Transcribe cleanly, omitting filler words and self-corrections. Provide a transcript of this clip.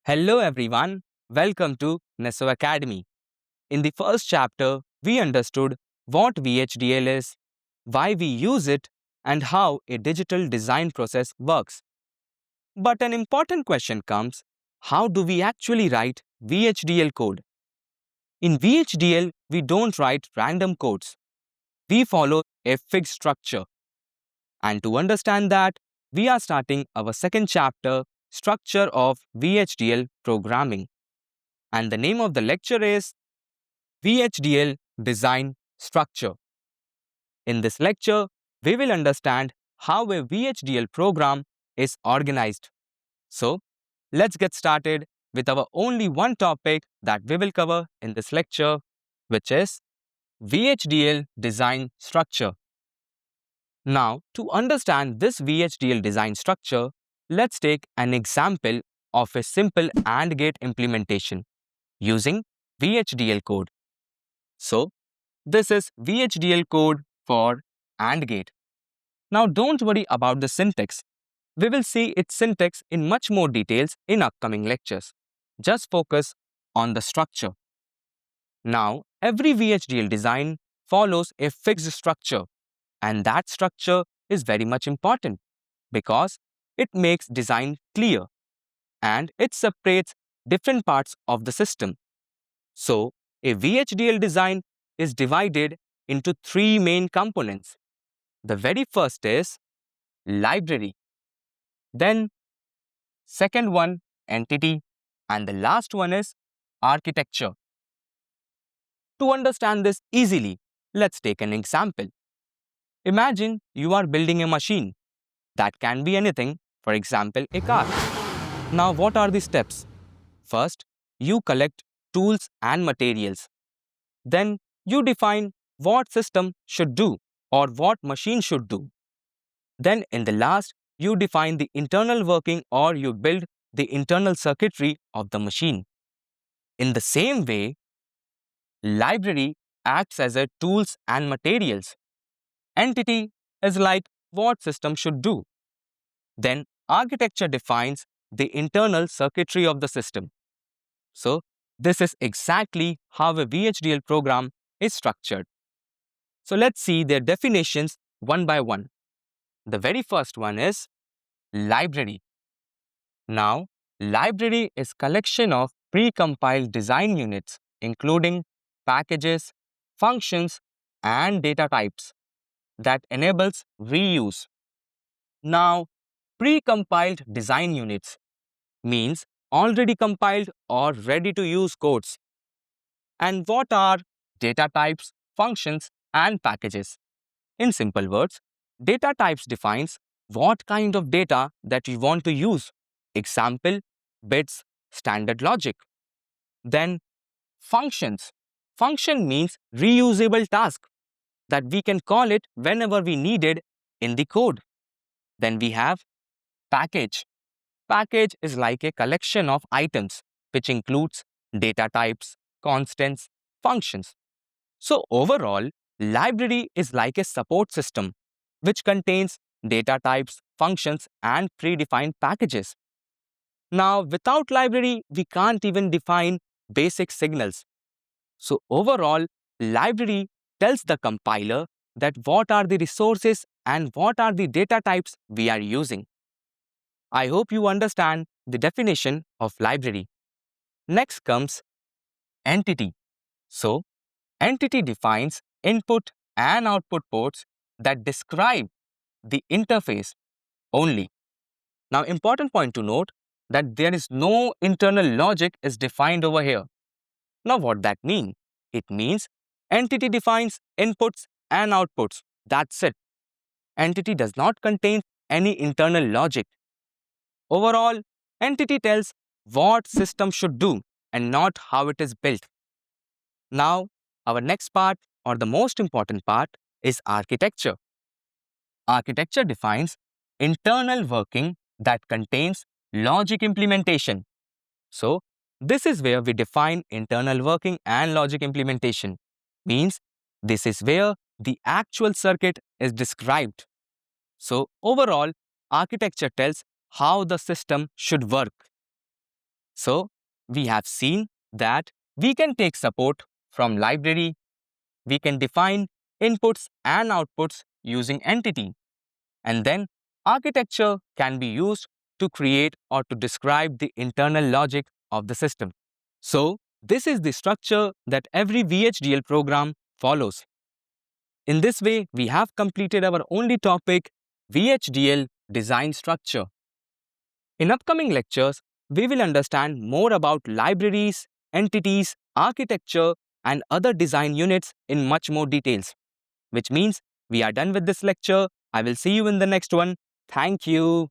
Hello everyone, welcome to Neso Academy. In the first chapter, we understood what VHDL is, why we use it, and how a digital design process works. But an important question comes, how do we actually write VHDL code? In VHDL, we don't write random codes. We follow a fixed structure. And to understand that, we are starting our second chapter, Structure of VHDL Programming. And the name of the lecture is VHDL Design Structure. In this lecture, we will understand how a VHDL program is organized. So, let's get started with our only one topic that we will cover in this lecture, which is VHDL Design Structure. Now, to understand this VHDL design structure, let's take an example of a simple AND gate implementation using VHDL code. So, this is VHDL code for AND gate. Now, don't worry about the syntax. We will see its syntax in much more details in upcoming lectures. Just focus on the structure. Now, every VHDL design follows a fixed structure, and that structure is very much important because it makes design clear and it separates different parts of the system. So, a VHDL design is divided into three main components. The very first is library, then second one entity, and the last one is architecture. To understand this easily, let's take an example. Imagine you are building a machine that can be anything, for example, a car. Now, what are the steps? First, you collect tools and materials. Then, you define what system should do or what machine should do. Then, in the last, you define the internal working or you build the internal circuitry of the machine. In the same way, library acts as a tools and materials. Entity is like what system should do. Then, architecture defines the internal circuitry of the system. So, this is exactly how a VHDL program is structured. So, let's see their definitions one by one. The very first one is library. Now, library is collection of pre-compiled design units, including packages, functions, and data types that enables reuse. Now, pre-compiled design units means already compiled or ready to use codes. And what are data types, functions, and packages? In simple words, data types defines what kind of data that you want to use. Example, bits, standard logic. Then functions. Function means reusable task that we can call it whenever we need it in the code. Then we have package. Package is like a collection of items which includes data types, constants, functions. So overall, library is like a support system which contains data types, functions, and predefined packages. Now, without library, we can't even define basic signals. So overall, library tells the compiler that what are the resources and what are the data types we are using. I hope you understand the definition of library. Next comes entity. So, entity defines input and output ports that describe the interface only. Now, important point to note that there is no internal logic is defined over here. Now, what that mean? It means entity defines inputs and outputs. That's it. Entity does not contain any internal logic. Overall, entity tells what system should do and not how it is built. Now, our next part or the most important part is architecture. Architecture defines internal working that contains logic implementation. So, this is where we define internal working and logic implementation. Means this is where the actual circuit is described. So, overall, architecture tells how the system should work. So, we have seen that we can take support from library, we can define inputs and outputs using entity, and then architecture can be used to create or to describe the internal logic of the system. So, this is the structure that every VHDL program follows. In this way, we have completed our only topic, VHDL design structure. In upcoming lectures, we will understand more about libraries, entities, architecture, and other design units in much more details. Which means we are done with this lecture. I will see you in the next one. Thank you.